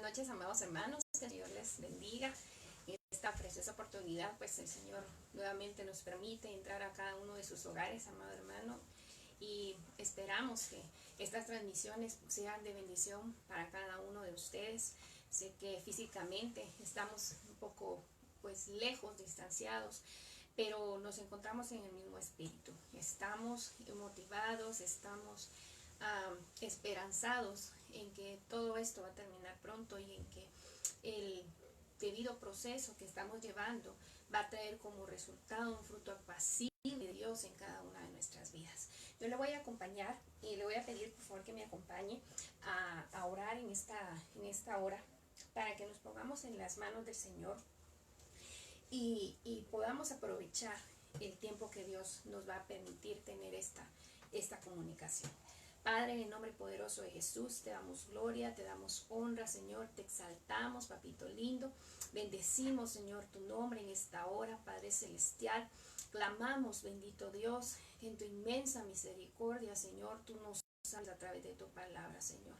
noches, amados hermanos, que el Señor les bendiga. En esta preciosa oportunidad, pues el Señor nuevamente nos permite entrar a cada uno de sus hogares, amado hermano, y esperamos que estas transmisiones sean de bendición para cada uno de ustedes. Sé que físicamente estamos un poco pues lejos, distanciados, pero nos encontramos en el mismo espíritu. Estamos motivados, estamos esperanzados en que todo esto va a terminar pronto y en que el debido proceso que estamos llevando va a traer como resultado un fruto apacible de Dios en cada una de nuestras vidas. Yo le voy a acompañar y le voy a pedir por favor que me acompañe a orar en esta hora para que nos pongamos en las manos del Señor y podamos aprovechar el tiempo que Dios nos va a permitir tener esta comunicación. Padre, en el nombre poderoso de Jesús, te damos gloria, te damos honra, Señor, te exaltamos, papito lindo. Bendecimos, Señor, tu nombre en esta hora, Padre celestial. Clamamos, bendito Dios, que en tu inmensa misericordia, Señor, tú nos salves a través de tu palabra, Señor.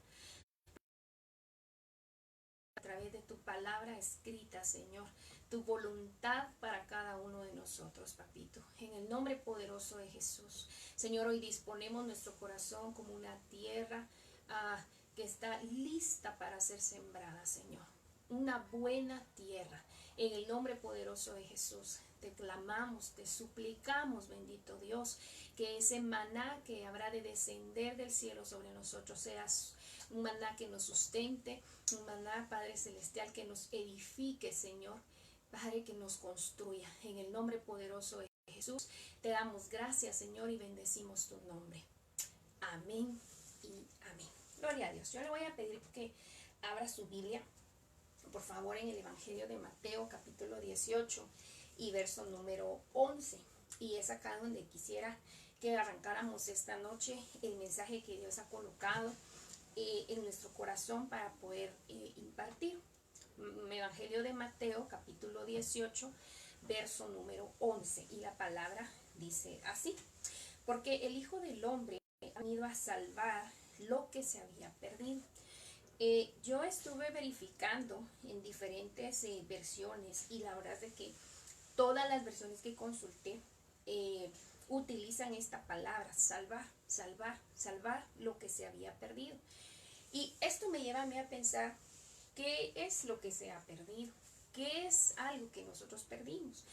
A través de tu palabra escrita, Señor, tu voluntad para cada uno de nosotros, papito. En el nombre poderoso de Jesús, Señor, hoy disponemos nuestro corazón como una tierra que está lista para ser sembrada, Señor. Una buena tierra. En el nombre poderoso de Jesús, te clamamos, te suplicamos, bendito Dios, que ese maná que habrá de descender del cielo sobre nosotros sea un maná que nos sustente, un maná, Padre Celestial, que nos edifique, Señor, Padre, que nos construya. En el nombre poderoso de Jesús, te damos gracias, Señor, y bendecimos tu nombre. Amén y amén. Gloria a Dios. Yo le voy a pedir que abra su Biblia, por favor, en el Evangelio de Mateo, capítulo 18 y verso número 11. Y es acá donde quisiera que arrancáramos esta noche el mensaje que Dios ha colocado en nuestro corazón para poder impartir. Evangelio de Mateo, capítulo 18, verso número 11. Y la palabra dice así: porque el Hijo del Hombre ha venido a salvar lo que se había perdido. Yo estuve verificando en diferentes versiones y la verdad es de que todas las versiones que consulté utilizan esta palabra, salvar, salvar, salvar lo que se había perdido. Y esto me lleva a mí a pensar, ¿qué es lo que se ha perdido? ¿Qué es algo que nosotros perdimos?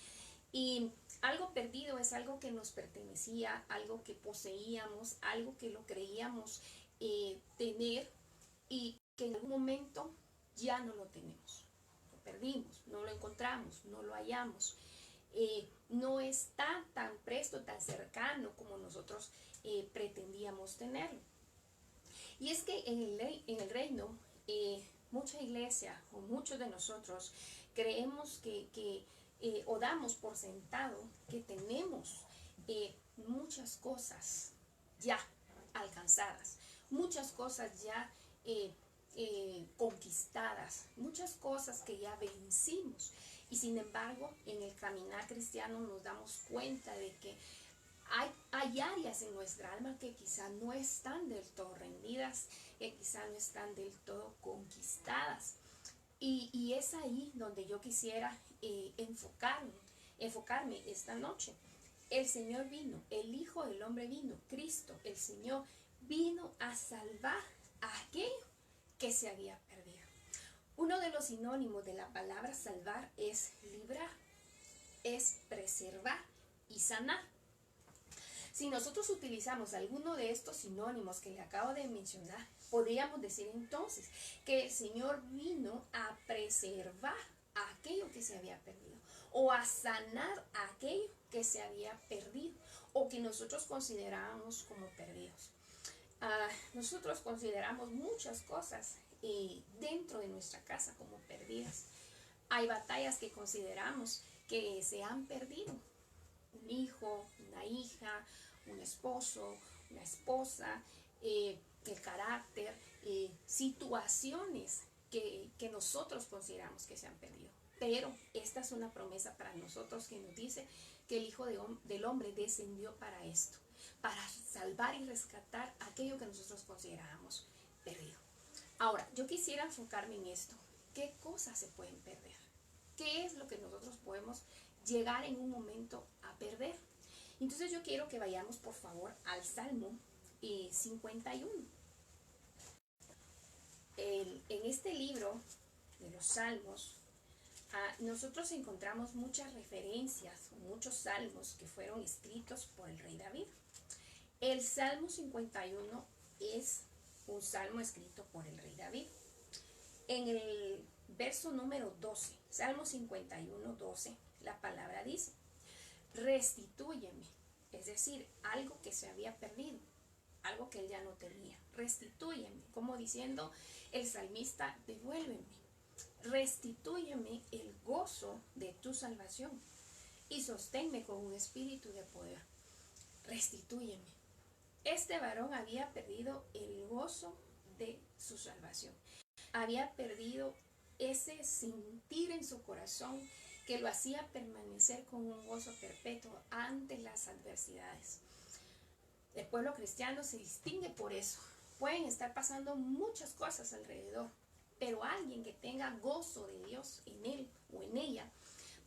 Y algo perdido es algo que nos pertenecía, algo que poseíamos, algo que lo creíamos tener y que en algún momento ya no lo tenemos. Lo perdimos, no lo encontramos, no lo hallamos. No está tan presto, tan cercano como nosotros pretendíamos tenerlo. Y es que en el reino, mucha iglesia o muchos de nosotros creemos o damos por sentado que tenemos muchas cosas ya alcanzadas, muchas cosas ya conquistadas, muchas cosas que ya vencimos. Y sin embargo, en el caminar cristiano nos damos cuenta de que hay áreas en nuestra alma que quizá no están del todo rendidas, que quizá no están del todo conquistadas. Y es ahí donde yo quisiera enfocarme esta noche. El Señor vino, el Hijo del Hombre vino, Cristo, el Señor, vino a salvar a aquello que se había perdido. Uno de los sinónimos de la palabra salvar es librar, es preservar y sanar. Si nosotros utilizamos alguno de estos sinónimos que le acabo de mencionar, podríamos decir entonces que el Señor vino a preservar aquello que se había perdido o a sanar aquello que se había perdido o que nosotros considerábamos como perdidos. Nosotros consideramos muchas cosas dentro de nuestra casa como perdidas. Hay batallas que consideramos que se han perdido. Un hijo, una hija, un esposo, una esposa, el carácter, situaciones que nosotros consideramos que se han perdido. Pero esta es una promesa para nosotros que nos dice que el Hijo del Hombre descendió para esto, para salvar y rescatar aquello que nosotros considerábamos perdido. Ahora, yo quisiera enfocarme en esto. ¿Qué cosas se pueden perder? ¿Qué es lo que nosotros podemos llegar en un momento a perder? Entonces yo quiero que vayamos por favor al Salmo 51. En este libro de los Salmos, nosotros encontramos muchas referencias, muchos salmos que fueron escritos por el rey David. El Salmo 51 es un salmo escrito por el rey David. En el verso número 12, Salmo 51, 12, la palabra dice: restitúyeme, es decir, algo que se había perdido, algo que él ya no tenía. Restitúyeme, como diciendo el salmista, devuélveme, restitúyeme el gozo de tu salvación y sosténme con un espíritu de poder. Restitúyeme. Este varón había perdido el gozo de su salvación. Había perdido ese sentir en su corazón que lo hacía permanecer con un gozo perpetuo ante las adversidades. El pueblo cristiano se distingue por eso. Pueden estar pasando muchas cosas alrededor, pero alguien que tenga gozo de Dios en él o en ella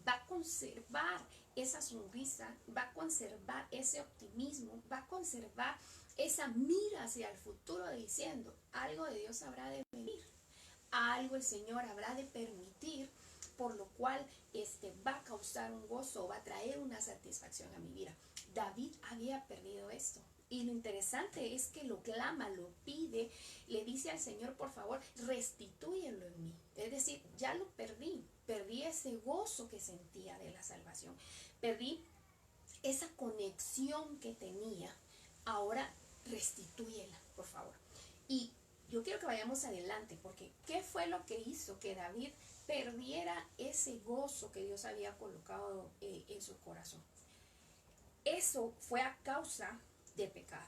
va a conservar esa sonrisa, va a conservar ese optimismo, va a conservar esa mira hacia el futuro diciendo: algo de Dios habrá de venir, algo el Señor habrá de permitir, por lo cual va a causar un gozo, va a traer una satisfacción a mi vida. David había perdido esto. Y lo interesante es que lo clama, lo pide, le dice al Señor: por favor, restitúyelo en mí. Es decir, ya lo perdí ese gozo que sentía de la salvación, perdí esa conexión que tenía. Ahora restitúyela, por favor. Y yo quiero que vayamos adelante, porque ¿qué fue lo que hizo que David perdiera ese gozo que Dios había colocado en su corazón? Eso fue a causa del pecado.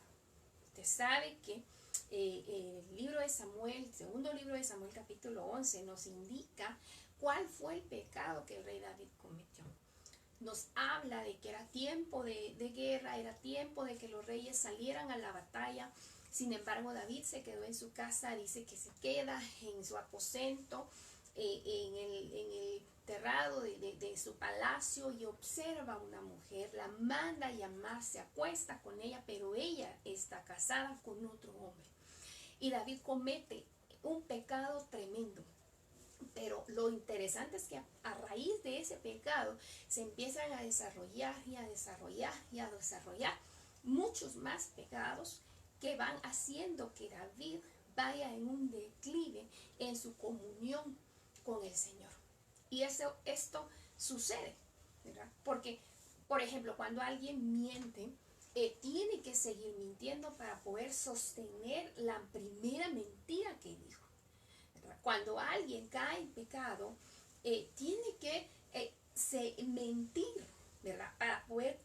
Usted sabe que el libro de Samuel, el segundo libro de Samuel, capítulo 11, nos indica cuál fue el pecado que el rey David cometió. Nos habla de que era tiempo de guerra, era tiempo de que los reyes salieran a la batalla. Sin embargo, David se quedó en su casa, dice que se queda en su aposento, en el terrado de su palacio, y observa a una mujer, la manda a llamar, se acuesta con ella, pero ella está casada con otro hombre. Y David comete un pecado tremendo. Pero lo interesante es que a raíz de ese pecado se empiezan a desarrollar y a desarrollar y a desarrollar muchos más pecados que van haciendo que David vaya en un declive en su comunión con el Señor. Y esto sucede, ¿verdad? Porque, por ejemplo, cuando alguien miente, tiene que seguir mintiendo para poder sostener la primera mentira que dijo. Cuando alguien cae en pecado, tiene que mentir, ¿verdad? Para poder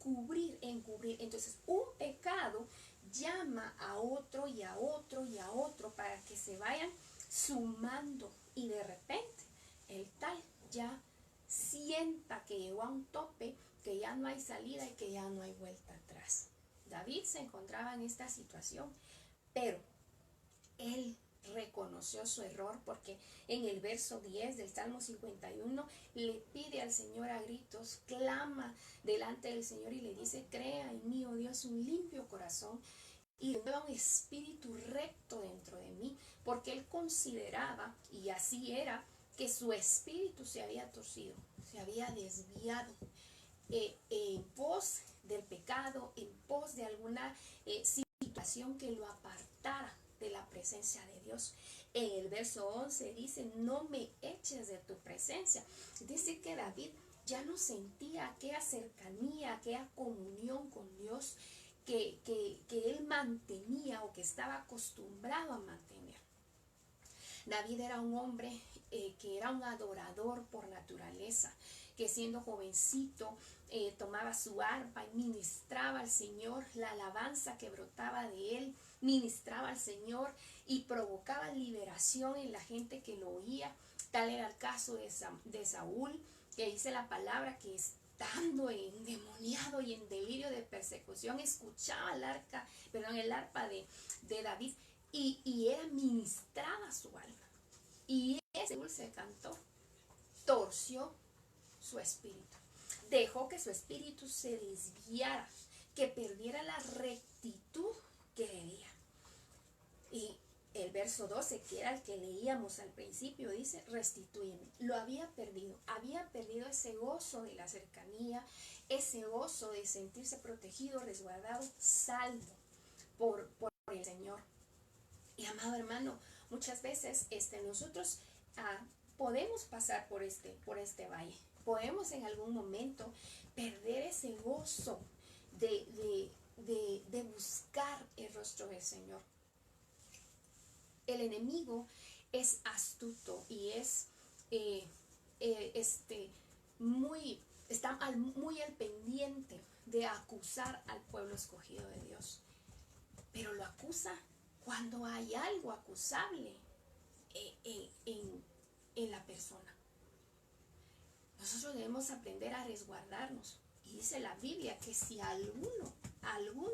encubrir. Entonces, un pecado llama a otro y a otro y a otro para que se vayan sumando. Y de repente, el tal ya sienta que llegó a un tope, que ya no hay salida y que ya no hay vuelta atrás. David se encontraba en esta situación, pero él reconoció su error, porque en el verso 10 del Salmo 51 le pide al Señor a gritos, clama delante del Señor y le dice: crea en mí, oh Dios, un limpio corazón y renueva un espíritu recto dentro de mí, porque él consideraba, y así era, que su espíritu se había torcido, se había desviado en pos del pecado, en pos de alguna situación que lo apartara de la presencia de Dios. En el verso 11 dice: no me eches de tu presencia. Dice que David ya no sentía aquella cercanía, aquella comunión con Dios que él mantenía, o que estaba acostumbrado a mantener. David era un hombre que era un adorador por naturaleza, que siendo jovencito tomaba su arpa y ministraba al Señor. La alabanza que brotaba de él ministraba al Señor y provocaba liberación en la gente que lo oía. Tal era el caso de Saúl, que dice la palabra que estando endemoniado y en delirio de persecución escuchaba el arpa de David y era ministrada su alma. Y ese dulce cantor torció su espíritu. Dejó que su espíritu se desviara, que perdiera la rectitud que debía. Y el verso 12, que era el que leíamos al principio, dice, restitúyeme. Lo había perdido ese gozo de la cercanía, ese gozo de sentirse protegido, resguardado, salvo por el Señor. Y amado hermano, muchas veces nosotros podemos pasar por este valle. Podemos en algún momento perder ese gozo de buscar el rostro del Señor. El enemigo es astuto y está muy al pendiente de acusar al pueblo escogido de Dios. Pero lo acusa cuando hay algo acusable en la persona. Nosotros debemos aprender a resguardarnos. Y dice la Biblia que si alguno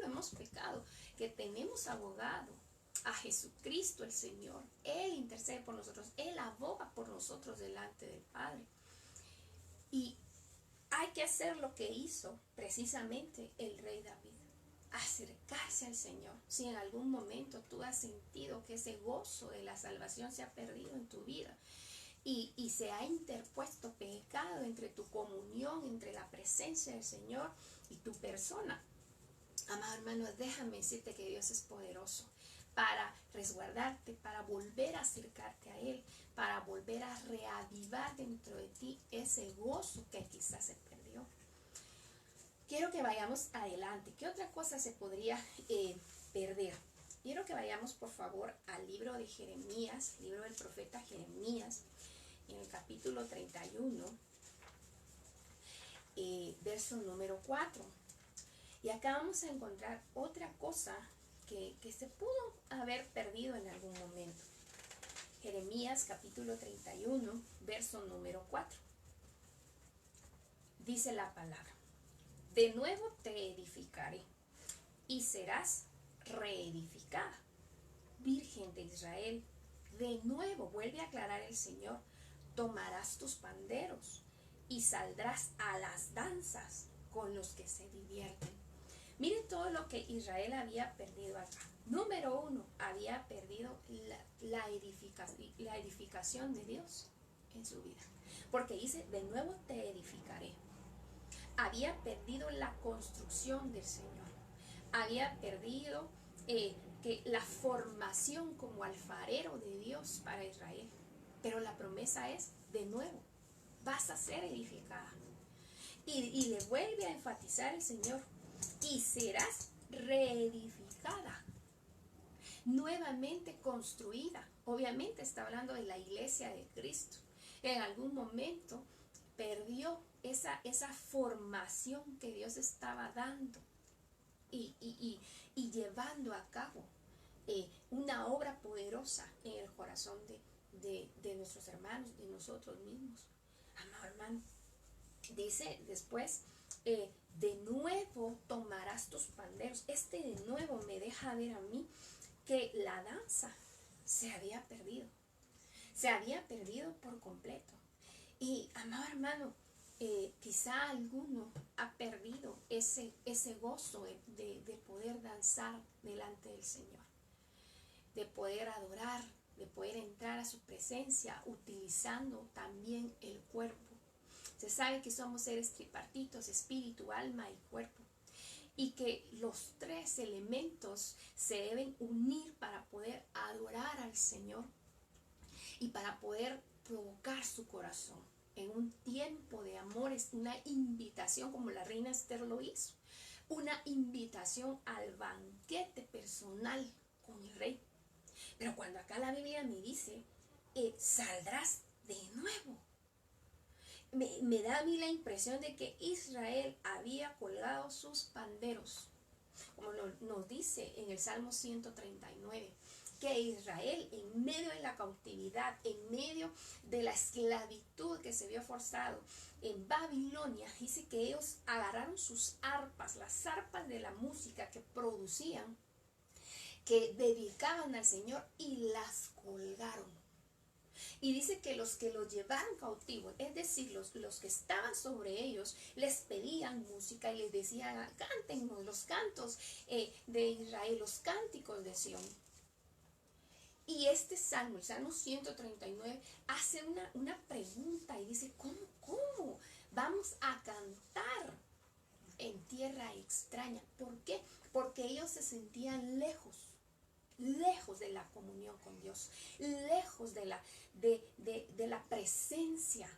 hemos pecado, que tenemos abogado a Jesucristo el Señor. Él intercede por nosotros, Él aboga por nosotros delante del Padre. Y hay que hacer lo que hizo precisamente el rey David, acercarse al Señor. Si en algún momento tú has sentido que ese gozo de la salvación se ha perdido en tu vida y se ha interpuesto pecado entre tu comunión, entre la presencia del Señor y tu persona, amado hermano, déjame decirte que Dios es poderoso para resguardarte, para volver a acercarte a Él, para volver a reavivar dentro de ti ese gozo que quizás se perdió. Quiero que vayamos adelante. ¿Qué otra cosa se podría perder? Quiero que vayamos por favor al libro de Jeremías, libro del profeta Jeremías, en el capítulo 31, verso número 4. Y acá vamos a encontrar otra cosa que se pudo haber perdido en algún momento. Jeremías capítulo 31, verso número 4. Dice la palabra: de nuevo te edificaré y serás reedificada, Virgen de Israel. De nuevo, vuelve a aclarar el Señor, tomarás tus panderos y saldrás a las danzas con los que se divierten. Miren todo lo que Israel había perdido acá. Número 1, había perdido la edificación de Dios en su vida. Porque dice, de nuevo te edificaré. Había perdido la construcción del Señor. Había perdido que la formación como alfarero de Dios para Israel. Pero la promesa es, de nuevo, vas a ser edificada. Y le vuelve a enfatizar el Señor, y serás reedificada, nuevamente construida. Obviamente está hablando de la iglesia de Cristo. En algún momento perdió esa formación que Dios estaba dando y llevando a cabo una obra poderosa en el corazón de nuestros hermanos, de nosotros mismos. Amado hermano, dice después, de nuevo tomarás tus panderos. De nuevo me deja ver a mí que la danza se había perdido por completo. Y amado hermano, quizá alguno ha perdido ese gozo de poder danzar delante del Señor, de poder adorar, de poder entrar a su presencia utilizando también el cuerpo. Se sabe que somos seres tripartitos, espíritu, alma y cuerpo, y que los tres elementos se deben unir para poder adorar al Señor y para poder provocar su corazón. En un tiempo de amor es una invitación, como la reina Esther lo hizo, una invitación al banquete personal con el rey. Pero cuando acá la Biblia me dice, saldrás de nuevo, me da a mí la impresión de que Israel había colgado sus panderos, como nos dice en el Salmo 139, que Israel en medio de la cautividad, en medio de la esclavitud que se vio forzado en Babilonia, dice que ellos agarraron sus arpas, las arpas de la música que producían, que dedicaban al Señor, y las colgaron. Y dice que los que los llevaron cautivos, es decir, los que estaban sobre ellos, les pedían música y les decían, cántenos los cantos de Israel, los cánticos de Sión. Y este salmo, el Salmo 139, hace una pregunta y dice, ¿cómo vamos a cantar en tierra extraña? ¿Por qué? Porque ellos se sentían lejos de la comunión con Dios, lejos de la presencia,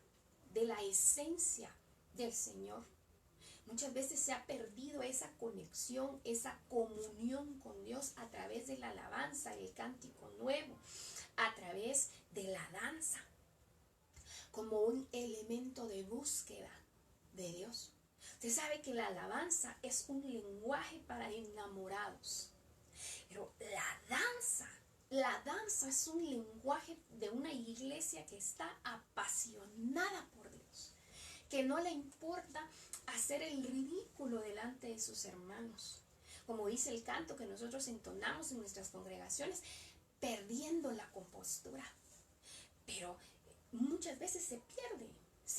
de la esencia del Señor. Muchas veces se ha perdido esa conexión, esa comunión con Dios a través de la alabanza, el cántico nuevo, a través de la danza, como un elemento de búsqueda de Dios. Usted sabe que la alabanza es un lenguaje para enamorados, pero la danza es un lenguaje de una iglesia que está apasionada por Dios, que no le importa hacer el ridículo delante de sus hermanos. Como dice el canto que nosotros entonamos en nuestras congregaciones, perdiendo la compostura. Pero muchas veces se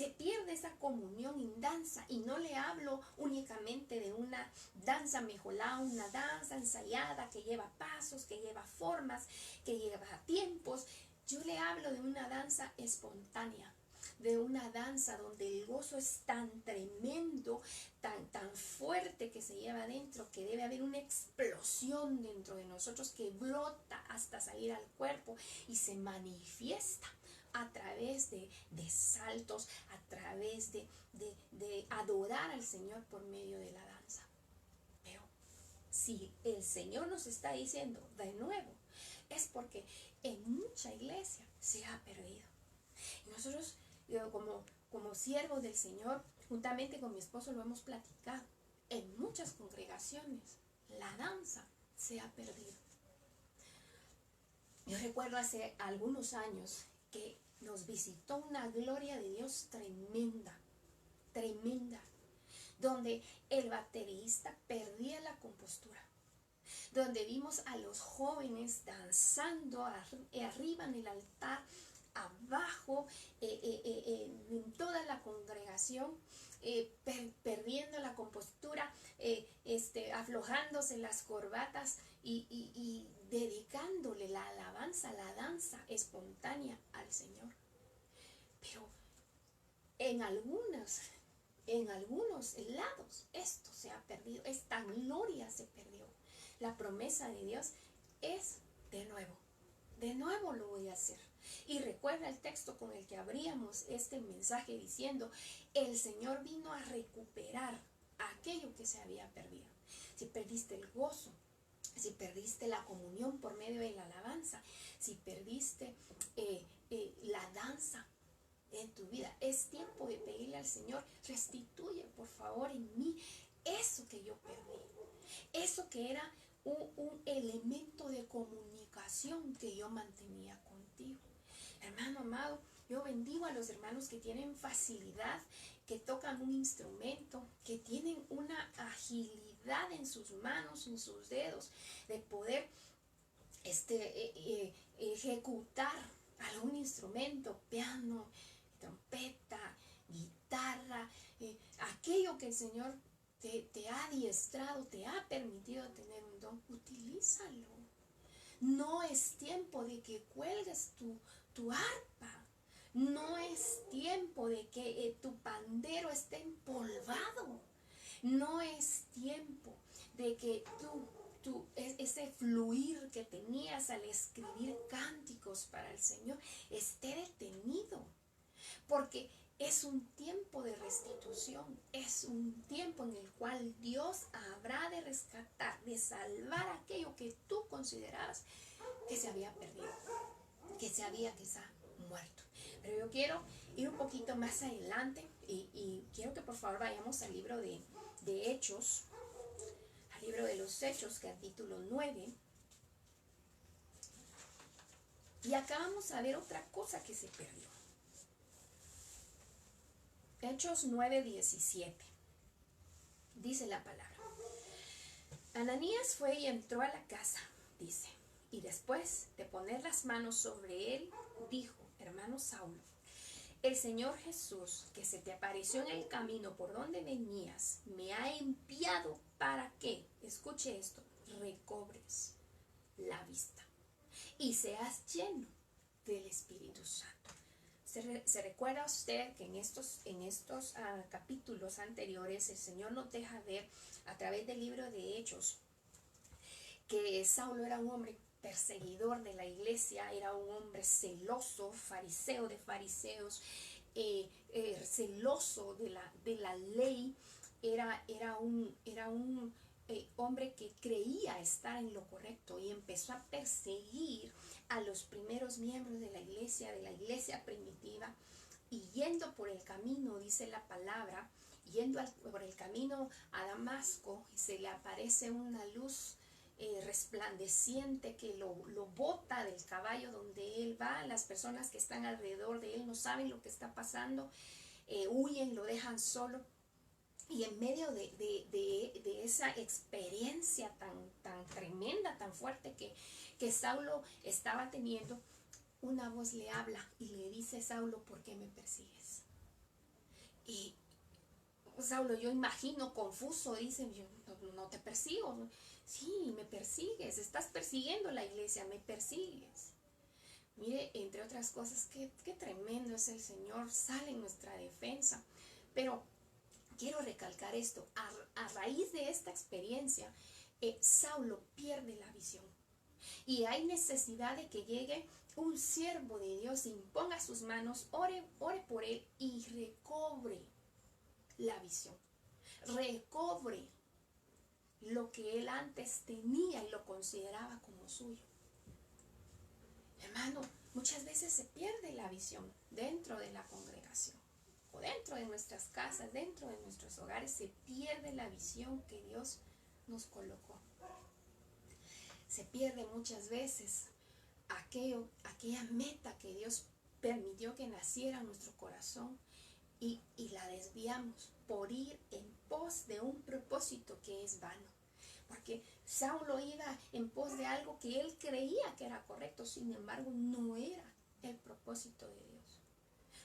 pierde esa comunión en danza, y no le hablo únicamente de una danza mejolada, una danza ensayada que lleva pasos, que lleva formas, que lleva tiempos. Yo le hablo de una danza espontánea, de una danza donde el gozo es tan tremendo, tan fuerte que se lleva adentro, que debe haber una explosión dentro de nosotros que brota hasta salir al cuerpo y se manifiesta a través de saltos, a través de adorar al Señor por medio de la danza. Pero si el Señor nos está diciendo de nuevo, es porque en mucha iglesia se ha perdido. Y nosotros, como siervos del Señor, juntamente con mi esposo lo hemos platicado, en muchas congregaciones la danza se ha perdido. Yo recuerdo hace algunos años que nos visitó una gloria de Dios tremenda, donde el baterista perdía la compostura, donde vimos a los jóvenes danzando arriba en el altar, abajo, en toda la congregación, perdiendo la compostura, aflojándose las corbatas y dedicándole la alabanza, la danza espontánea al Señor. Pero en algunos lados esto se ha perdido, esta gloria se perdió. La promesa de Dios es de nuevo lo voy a hacer. Y recuerda el texto con el que abríamos este mensaje diciendo, el Señor vino a recuperar aquello que se había perdido. Si perdiste el gozo, si perdiste la comunión por medio de la alabanza, si perdiste la danza en tu vida, es tiempo de pedirle al Señor, restituye por favor en mí eso que yo perdí, eso que era un elemento de comunicación que yo mantenía contigo. Hermano amado, yo bendigo a los hermanos que tienen facilidad, que tocan un instrumento, que tienen una agilidad en sus manos, en sus dedos, de poder ejecutar algún instrumento, piano, trompeta, guitarra, aquello que el Señor te ha adiestrado, te ha permitido tener un don, utilízalo. No es tiempo de que cuelgues tu arpa. No es tiempo de que tu pandero esté empolvado. No es tiempo de que ese fluir que tenías al escribir cánticos para el Señor esté detenido. Porque es un tiempo de restitución, es un tiempo en el cual Dios habrá de rescatar, de salvar aquello que tú considerabas que se había perdido, que se había quizá muerto. Pero yo quiero ir un poquito más adelante y quiero que por favor vayamos al libro de Hechos, al libro de los Hechos, capítulo 9. Y acá vamos a ver otra cosa que se perdió. Hechos 9:17. Dice la palabra. Ananías fue y entró a la casa, dice, y después de poner las manos sobre él, dijo, hermano Saulo, el Señor Jesús, que se te apareció en el camino por donde venías, me ha enviado para que, escuche esto, recobres la vista y seas lleno del Espíritu Santo. Se recuerda usted que en estos capítulos anteriores el Señor nos deja ver a través del libro de Hechos que Saulo era un hombre perseguidor de la iglesia, era un hombre celoso, fariseo de fariseos, celoso de la ley, era un hombre que creía estar en lo correcto y empezó a perseguir a los primeros miembros de la iglesia primitiva, y yendo por el camino, dice la palabra, por el camino a Damasco, se le aparece una luz resplandeciente que lo bota del caballo donde él va. Las personas que están alrededor de él no saben lo que está pasando, huyen, lo dejan solo. Y en medio de esa experiencia tan tremenda, tan fuerte que Saulo estaba teniendo, una voz le habla y le dice: Saulo, ¿por qué me persigues? Y Saulo, yo imagino confuso, dice: yo no te persigo. Sí, me persigues, estás persiguiendo la iglesia, me persigues. Mire, entre otras cosas, qué tremendo es el Señor, sale en nuestra defensa. Pero quiero recalcar esto: a raíz de esta experiencia, Saulo pierde la visión. Y hay necesidad de que llegue un siervo de Dios, imponga sus manos, ore por él y recobre la visión. Recobre lo que él antes tenía y lo consideraba como suyo. Hermano, muchas veces se pierde la visión dentro de la congregación, o dentro de nuestras casas, dentro de nuestros hogares, se pierde la visión que Dios nos colocó. Se pierde muchas veces aquella meta que Dios permitió que naciera en nuestro corazón, y la desviamos por ir en pos de un propósito que es vano. Porque Saulo iba en pos de algo que él creía que era correcto, sin embargo no era el propósito de Dios.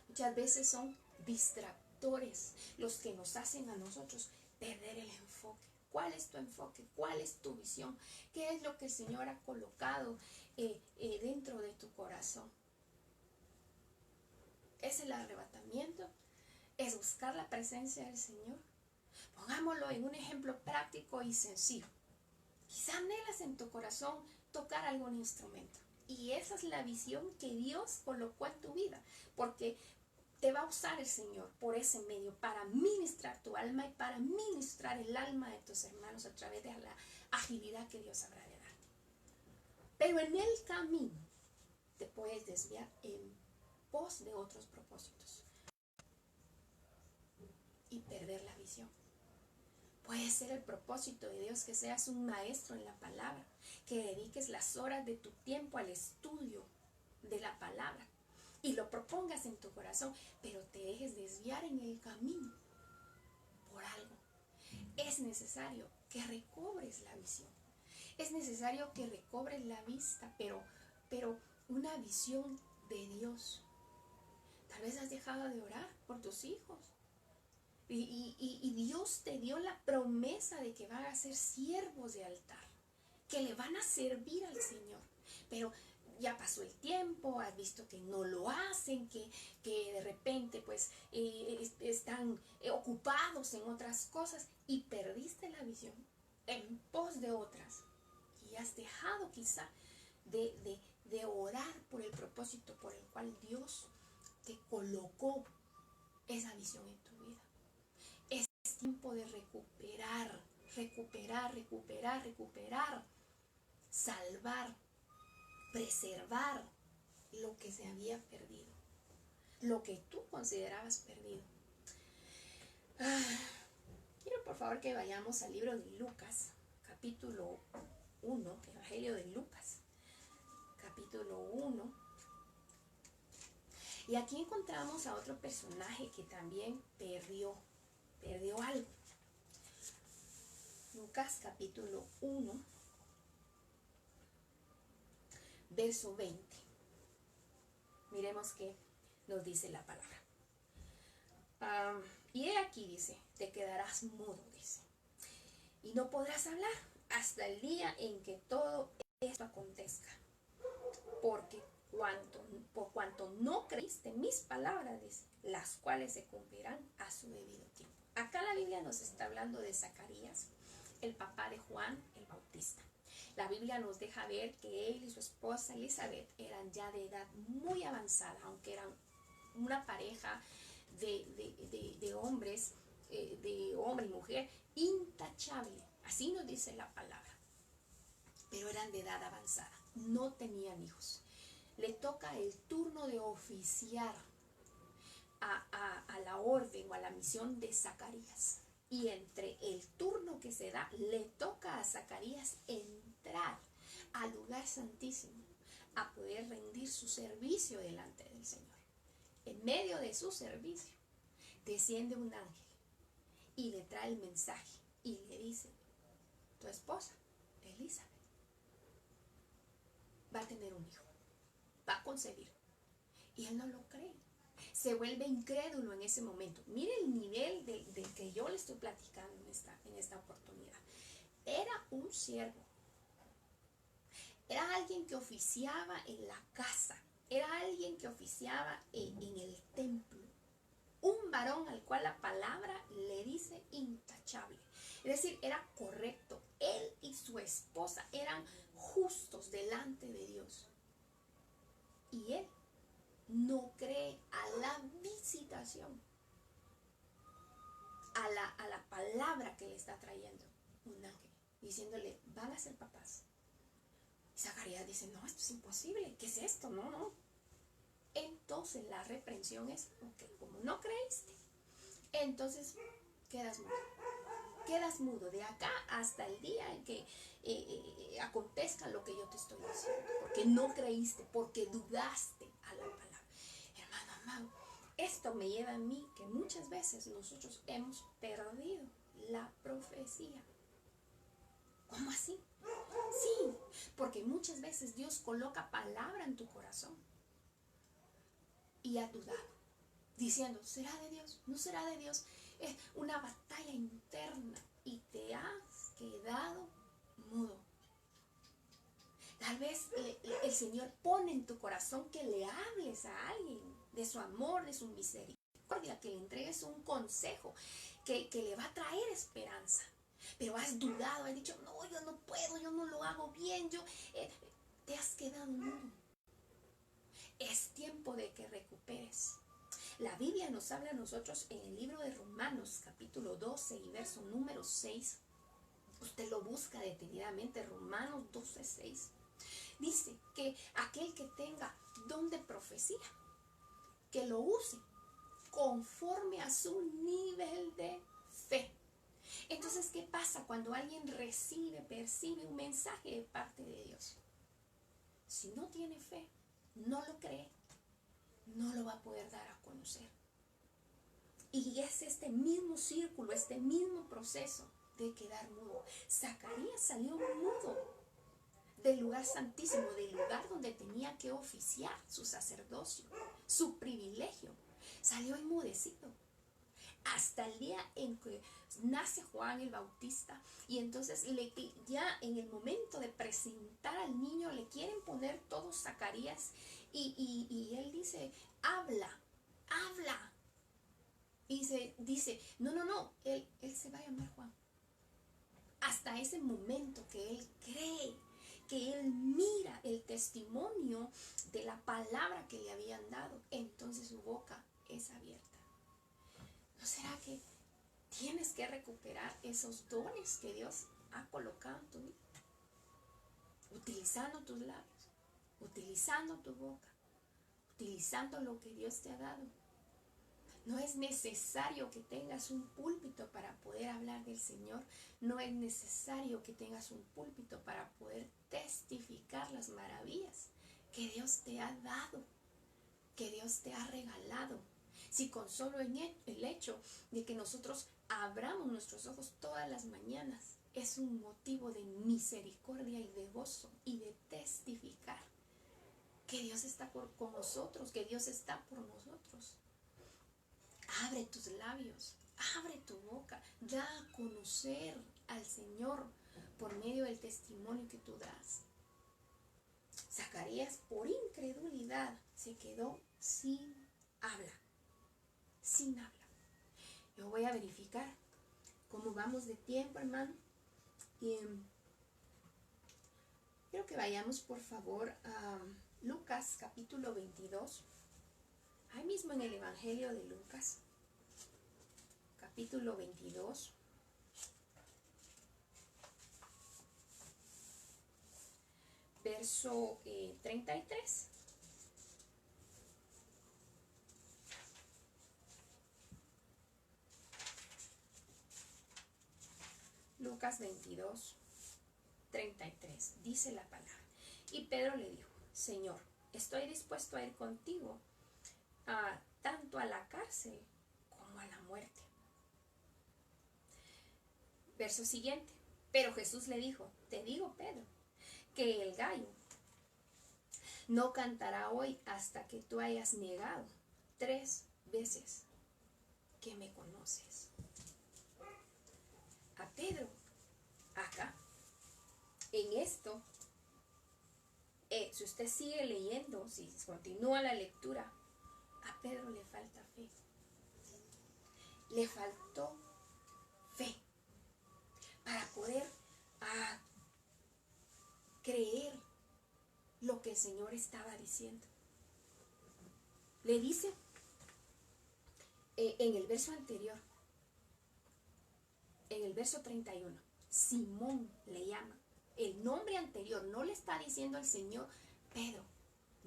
Muchas veces son distractores los que nos hacen a nosotros perder el enfoque. ¿Cuál es tu enfoque? ¿Cuál es tu visión? ¿Qué es lo que el Señor ha colocado dentro de tu corazón? ¿Es el arrebatamiento? ¿Es buscar la presencia del Señor? Pongámoslo en un ejemplo práctico y sencillo. Quizá anhelas en tu corazón tocar algún instrumento, y esa es la visión que Dios colocó en tu vida, porque te va a usar el Señor por ese medio para ministrar tu alma y para ministrar el alma de tus hermanos a través de la agilidad que Dios habrá de darte. Pero en el camino te puedes desviar en pos de otros propósitos y perder la visión. Puede ser el propósito de Dios que seas un maestro en la palabra, que dediques las horas de tu tiempo al estudio de la palabra y lo propongas en tu corazón, pero te dejes desviar en el camino por algo. Es necesario que recobres la visión. Es necesario que recobres la vista, pero una visión de Dios. Tal vez has dejado de orar por tus hijos. Y Dios te dio la promesa de que van a ser siervos de altar, que le van a servir al Señor. Pero ya pasó el tiempo, has visto que no lo hacen, que de repente pues están ocupados en otras cosas, y perdiste la visión en pos de otras. Y has dejado quizá de orar por el propósito por el cual Dios te colocó esa visión en tu vida. Es tiempo de recuperar, salvar, preservar lo que se había perdido, lo que tú considerabas perdido. Quiero por favor que vayamos al libro de Lucas, capítulo 1, Evangelio de Lucas, capítulo 1. Y aquí encontramos a otro personaje que también perdió algo. Lucas capítulo 1, verso 20. Miremos qué nos dice la palabra. Y he aquí, dice, te quedarás mudo, dice, y no podrás hablar hasta el día en que todo esto acontezca. Porque por cuanto no creíste mis palabras, dice, las cuales se cumplirán a su debido tiempo. Acá la Biblia nos está hablando de Zacarías, el papá de Juan el Bautista. La Biblia nos deja ver que él y su esposa Elizabeth eran ya de edad muy avanzada, aunque eran una pareja de hombres, de hombre y mujer, intachable. Así nos dice la palabra. Pero eran de edad avanzada, no tenían hijos. Le toca el turno de oficiar a la orden o a la misión de Zacarías. Y entre el turno que se da, le toca a Zacarías entrar al lugar santísimo a poder rendir su servicio delante del Señor. En medio de su servicio, desciende un ángel y le trae el mensaje y le dice, tu esposa, Elizabeth, va a tener un hijo, va a concebir. Y él no lo cree. Se vuelve incrédulo en ese momento. Mire el nivel del que yo le estoy platicando en esta oportunidad. Era un siervo. Era alguien que oficiaba en la casa. Era alguien que oficiaba en el templo. Un varón al cual la palabra le dice intachable. Es decir, era correcto. Él y su esposa eran justos delante de Dios. Y él no cree a la visitación, a la palabra que le está trayendo un ángel, diciéndole, van a ser papás. Y Zacarías dice, no, esto es imposible, ¿qué es esto? No. Entonces la reprensión es, ok, como no creíste, entonces quedas mudo. Quedas mudo de acá hasta el día en que acontezca lo que yo te estoy diciendo, porque no creíste, porque dudaste a la palabra. Hermano amado, esto me lleva a mí que muchas veces nosotros hemos perdido la profecía. ¿Cómo así? Sí, porque muchas veces Dios coloca palabra en tu corazón y has dudado, diciendo, ¿será de Dios? ¿No será de Dios? Es una batalla interna y te has quedado mudo. Tal vez el Señor pone en tu corazón que le hables a alguien de su amor, de su misericordia, que le entregues un consejo que le va a traer esperanza. Pero has dudado, has dicho, no, yo no puedo, yo no lo hago bien, te has quedado mudo. Es tiempo de que recuperes. La Biblia nos habla a nosotros en el libro de Romanos, capítulo 12 y verso número 6. Usted lo busca detenidamente, Romanos 12, 6. Dice que aquel que tenga don de profecía, que lo use conforme a su nivel de fe. Entonces, ¿qué pasa cuando alguien percibe un mensaje de parte de Dios? Si no tiene fe, no lo cree, no lo va a poder dar a conocer. Y es este mismo círculo, este mismo proceso de quedar mudo. Zacarías salió mudo del lugar santísimo, del lugar donde tenía que oficiar su sacerdocio, su privilegio. Salió enmudecido hasta el día en que nace Juan el Bautista, y entonces ya en el momento de presentar al niño le quieren poner todo Zacarías y él dice, habla. Y se dice, no, él se va a llamar Juan. Hasta ese momento que él cree, que él mira el testimonio de la palabra que le habían dado, entonces su boca es abierta. ¿No será que tienes que recuperar esos dones que Dios ha colocado en tu vida? Utilizando tus labios, utilizando tu boca, utilizando lo que Dios te ha dado. No es necesario que tengas un púlpito para poder hablar del Señor. No es necesario que tengas un púlpito para poder testificar las maravillas que Dios te ha dado, que Dios te ha regalado. Si con solo el hecho de que nosotros abramos nuestros ojos todas las mañanas es un motivo de misericordia y de gozo y de testificar que Dios está con nosotros, que Dios está por nosotros. Abre tus labios, abre tu boca, da a conocer al Señor por medio del testimonio que tú das. Zacarías, por incredulidad, se quedó sin habla, sin habla. Yo voy a verificar cómo vamos de tiempo, hermano. Y quiero que vayamos, por favor, a Lucas capítulo 22. Ahí mismo en el Evangelio de Lucas, capítulo 22. Verso 33. Lucas 22, 33. Dice la palabra. Y Pedro le dijo, Señor, estoy dispuesto a ir contigo tanto a la cárcel como a la muerte. Verso siguiente. Pero Jesús le dijo, te digo, Pedro, que el gallo no cantará hoy hasta que tú hayas negado 3 veces que me conoces. A Pedro, acá, en esto, si usted sigue leyendo, si continúa la lectura, a Pedro le falta fe. Le faltó fe para poder creer lo que el Señor estaba diciendo. Le dice en el verso anterior, en el verso 31, Simón le llama. El nombre anterior no le está diciendo el Señor Pedro,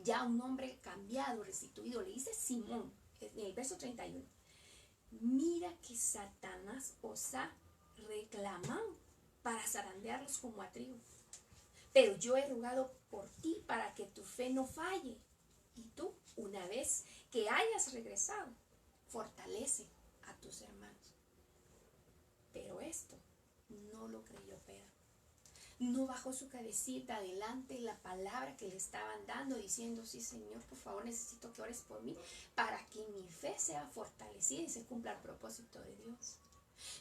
ya un nombre cambiado, restituido, le dice Simón en el verso 31. Mira que Satanás os ha reclamado para zarandearlos como a trigo, pero yo he rogado por ti para que tu fe no falle, y tú, una vez que hayas regresado, fortalece a tus hermanos. Pero esto no lo creyó Pedro. No bajó su cabecita adelante la palabra que le estaban dando, diciendo, sí, Señor, por favor, necesito que ores por mí para que mi fe sea fortalecida y se cumpla el propósito de Dios.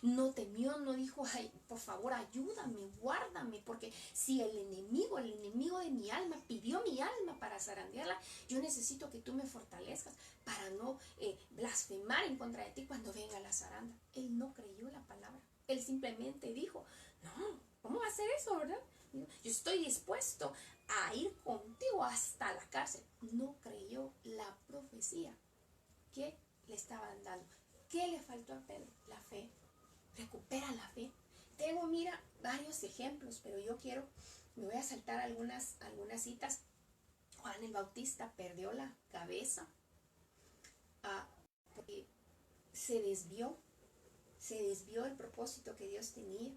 No temió, no dijo, ay, por favor, ayúdame, guárdame, porque si el enemigo de mi alma pidió mi alma para zarandearla, yo necesito que tú me fortalezcas para no blasfemar en contra de ti cuando venga la zaranda. Él no creyó la palabra. Él simplemente dijo, no, ¿cómo va a hacer eso, verdad? Yo estoy dispuesto a ir contigo hasta la cárcel. No creyó la profecía que le estaban dando. ¿Qué le faltó a Pedro? La fe. Recupera la fe. Tengo, mira, varios ejemplos, pero me voy a saltar algunas citas. Juan el Bautista perdió la cabeza porque se desvió el propósito que Dios tenía.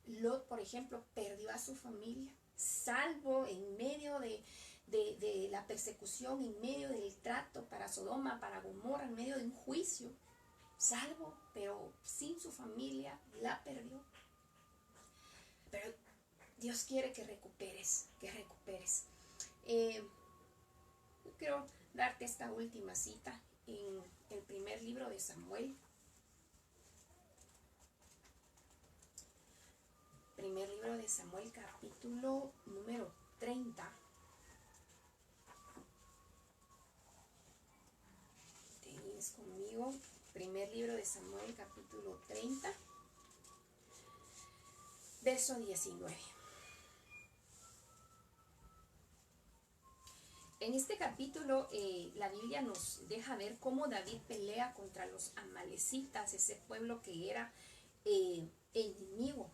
Lot, por ejemplo, perdió a su familia, salvo en medio de la persecución, en medio del trato para Sodoma, para Gomorra, en medio de un juicio. Salvo, pero sin su familia, la perdió. Pero Dios quiere que recuperes, Yo quiero darte esta última cita en el primer libro de Samuel. Primer libro de Samuel, capítulo número 30. Tenéis conmigo. Primer libro de Samuel, capítulo 30, verso 19. En este capítulo la Biblia nos deja ver cómo David pelea contra los amalecitas, ese pueblo que era enemigo,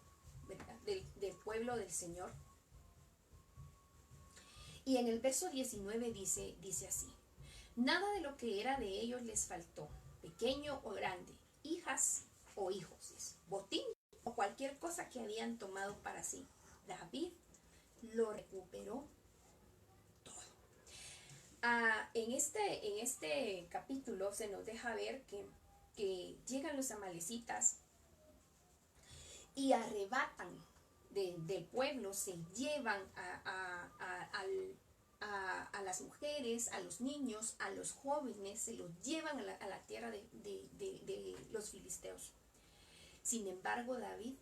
¿verdad? del pueblo del Señor. Y en el verso 19 dice así: nada de lo que era de ellos les faltó, pequeño o grande, hijas o hijos, botín o cualquier cosa que habían tomado para sí. David lo recuperó todo. En este capítulo se nos deja ver que llegan los amalecitas y arrebatan del pueblo, se llevan a las mujeres, a los niños, a los jóvenes, se los llevan a la tierra de los filisteos. Sin embargo, David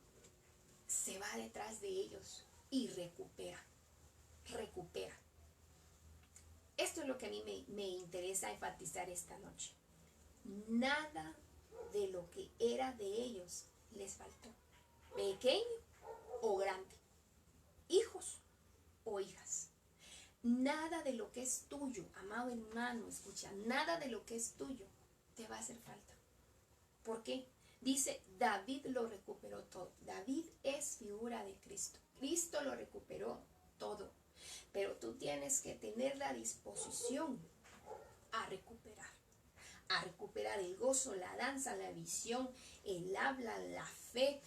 se va detrás de ellos y recupera. Esto es lo que a mí me interesa enfatizar esta noche. Nada de lo que era de ellos les faltó, pequeño o grande, hijos o hijas. Nada de lo que es tuyo, amado hermano, escucha, nada de lo que es tuyo te va a hacer falta. ¿Por qué? Dice, David lo recuperó todo. David es figura de Cristo. Cristo lo recuperó todo. Pero tú tienes que tener la disposición a recuperar el gozo, la danza, la visión, el habla, la fe,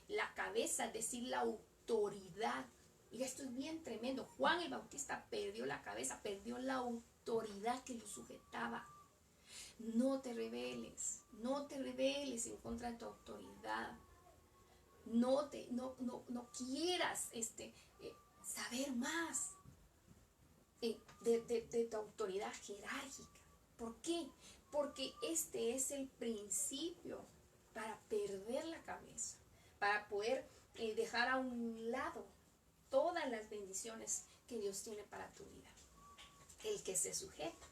la cabeza, es decir, la autoridad. Y esto es bien tremendo. Juan el Bautista perdió la cabeza, perdió la autoridad que lo sujetaba. No te rebeles en contra de tu autoridad. No quieras saber más de tu autoridad jerárquica. ¿Por qué? Porque este es el principio para perder la cabeza, para poder dejar a un lado todas las bendiciones que Dios tiene para tu vida. El que se sujeta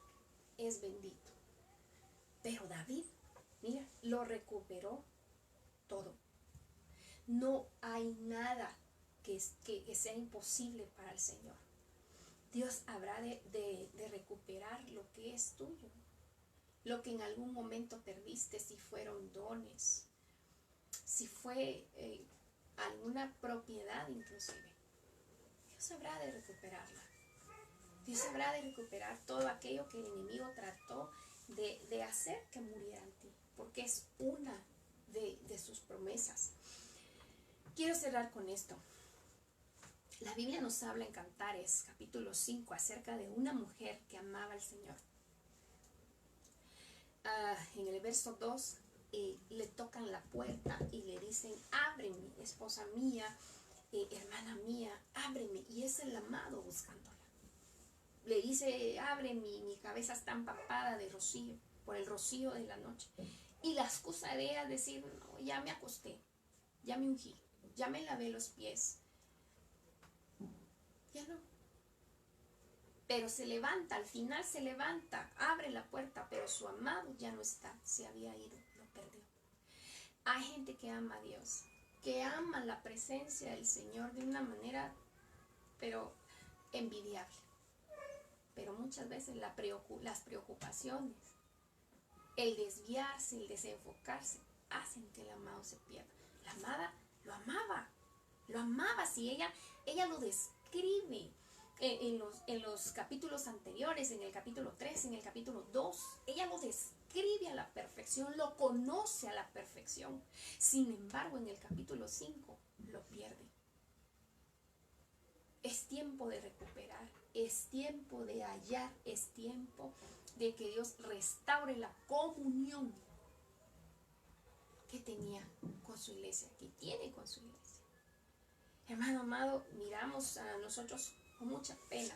es bendito. Pero David, mira, lo recuperó todo. No hay nada que sea imposible para el Señor. Dios habrá de recuperar lo que es tuyo, lo que en algún momento perdiste, si fueron dones, si fue alguna propiedad inclusive. Dios habrá de recuperarla. Dios habrá de recuperar todo aquello que el enemigo trató de hacer que muriera en ti, porque es una de sus promesas. Quiero cerrar con esto. La Biblia nos habla en Cantares, capítulo 5, acerca de una mujer que amaba al Señor. En el verso 2, le tocan la puerta y le dicen, ábreme, esposa mía, hermana mía, ábreme. Y es el amado buscándola. Le dice, abre, mi cabeza está empapada de rocío, por el rocío de la noche. Y la excusa de ella es decir, no, ya me acosté, ya me ungí, ya me lavé los pies. Ya no. Pero se levanta, al final se levanta, abre la puerta, pero su amado ya no está, se había ido, lo perdió. Hay gente que ama a Dios, que ama la presencia del Señor de una manera, pero envidiable. Pero muchas veces las preocupaciones, el desviarse, el desenfocarse, hacen que el amado se pierda. La amada lo amaba, si ella lo describe en los capítulos anteriores, en el capítulo 3, en el capítulo 2, ella lo describe a la perfección, lo conoce a la perfección. Sin embargo, en el capítulo 5 lo pierde. Es tiempo de recuperar, es tiempo de hallar, es tiempo de que Dios restaure la comunión que tenía con su iglesia, que tiene con su iglesia. Hermano amado, miramos a nosotros con mucha pena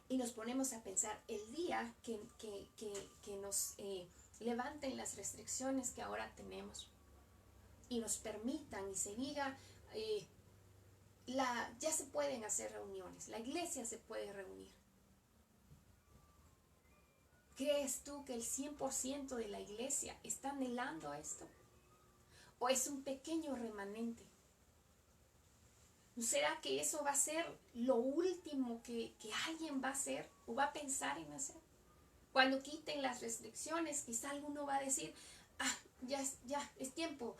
y nos ponemos a pensar el día que nos levanten las restricciones que ahora tenemos y nos permitan y se diga ya se pueden hacer reuniones, la iglesia se puede reunir. ¿Crees tú que el 100% de la iglesia está anhelando a esto? ¿O es un pequeño remanente? ¿No será que eso va a ser lo último que alguien va a hacer o va a pensar en hacer? Cuando quiten las restricciones, quizá alguno va a decir, ya es tiempo,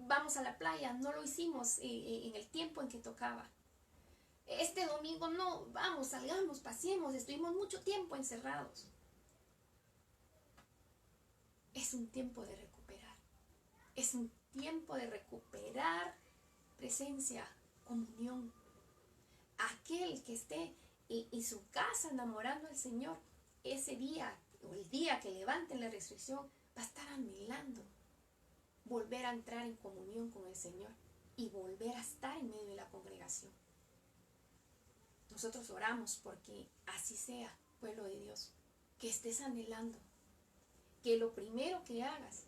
vamos a la playa, no lo hicimos en el tiempo en que tocaba. Este domingo no, vamos, salgamos, paseemos, estuvimos mucho tiempo encerrados. Es un tiempo de recuperar. Es un tiempo de recuperar presencia, comunión. Aquel que esté en su casa enamorando al Señor, ese día o el día que levanten la restricción, va a estar anhelando volver a entrar en comunión con el Señor y volver a estar en medio de la congregación. nosotros oramos porque así sea, pueblo de Dios, que estés anhelando, que lo primero que hagas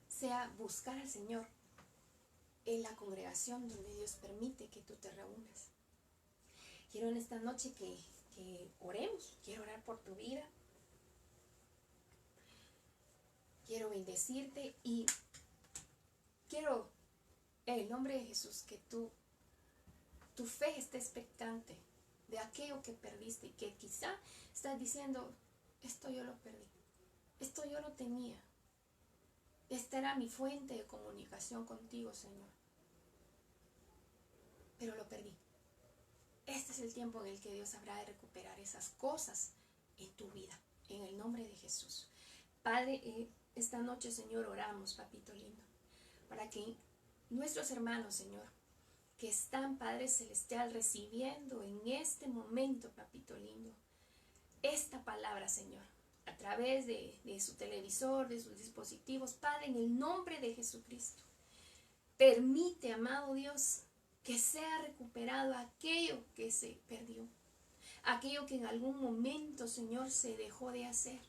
sea buscar al Señor en la congregación donde Dios permite que tú te reúnas. Quiero en esta noche que oremos, quiero orar por tu vida, quiero bendecirte y quiero en el nombre de Jesús que tu fe esté expectante de aquello que perdiste y que quizá estás diciendo, esto yo lo perdí, esto yo lo tenía, esta era mi fuente de comunicación contigo, Señor, pero lo perdí. Este es el tiempo en el que Dios habrá de recuperar esas cosas en tu vida, en el nombre de Jesús. Padre, esta noche, Señor, oramos, papito lindo, para que nuestros hermanos, Señor, que están, Padre Celestial, recibiendo en este momento, papito lindo, esta palabra, Señor, a través de su televisor, de sus dispositivos, Padre, en el nombre de Jesucristo, permite, amado Dios, que sea recuperado aquello que se perdió, aquello que en algún momento, Señor, se dejó de hacer.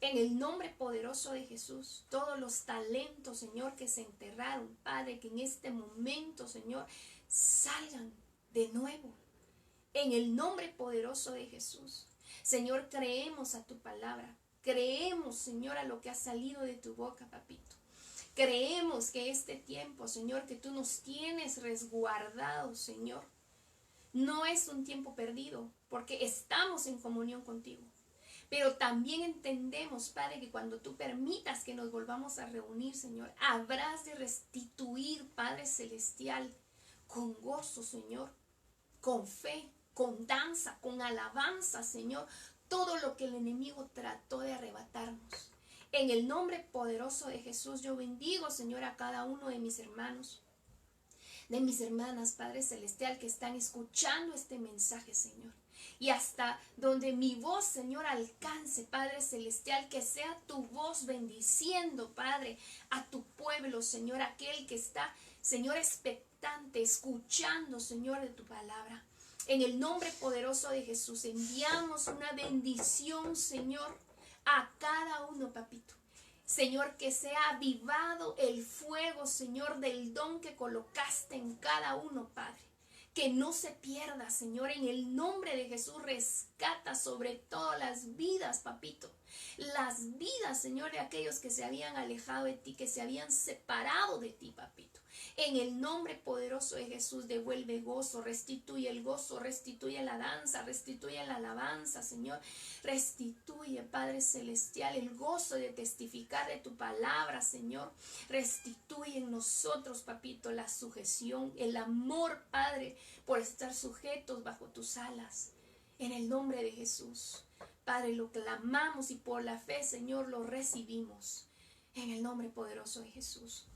En el nombre poderoso de Jesús, todos los talentos, Señor, que se enterraron, Padre, que en este momento, Señor, salgan de nuevo. En el nombre poderoso de Jesús. Señor, creemos a tu palabra. Creemos, Señor, a lo que ha salido de tu boca, papito. Creemos que este tiempo, Señor, que tú nos tienes resguardados, Señor, no es un tiempo perdido, porque estamos en comunión contigo. Pero también entendemos, Padre, que cuando tú permitas que nos volvamos a reunir, Señor, habrás de restituir, Padre Celestial, con gozo, Señor, con fe, con danza, con alabanza, Señor, todo lo que el enemigo trató de arrebatarnos. En el nombre poderoso de Jesús, yo bendigo, Señor, a cada uno de mis hermanos, de mis hermanas, Padre Celestial, que están escuchando este mensaje, Señor. Y hasta donde mi voz, Señor, alcance, Padre Celestial, que sea tu voz bendiciendo, Padre, a tu pueblo, Señor, aquel que está, Señor, expectante, escuchando, Señor, de tu palabra. En el nombre poderoso de Jesús, enviamos una bendición, Señor, a cada uno, papito. Señor, que sea avivado el fuego, Señor, del don que colocaste en cada uno, Padre. Que no se pierda, Señor, en el nombre de Jesús, rescata sobre todas las vidas, papito. Las vidas, Señor, de aquellos que se habían alejado de ti, que se habían separado de ti, papito. En el nombre poderoso de Jesús, devuelve gozo, restituye el gozo, restituye la danza, restituye la alabanza, Señor. Restituye, Padre Celestial, el gozo de testificar de tu palabra, Señor. Restituye en nosotros, papito, la sujeción, el amor, Padre, por estar sujetos bajo tus alas. En el nombre de Jesús, Padre, lo clamamos y por la fe, Señor, lo recibimos. En el nombre poderoso de Jesús.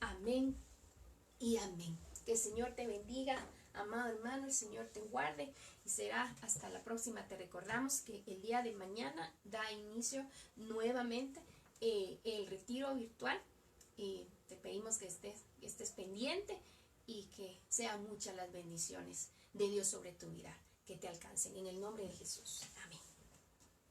Amén y amén. Que el Señor te bendiga, amado hermano, el Señor te guarde y será hasta la próxima. Te recordamos que el día de mañana da inicio nuevamente el retiro virtual y te pedimos que estés pendiente y que sean muchas las bendiciones de Dios sobre tu vida, que te alcancen en el nombre de Jesús. Amén.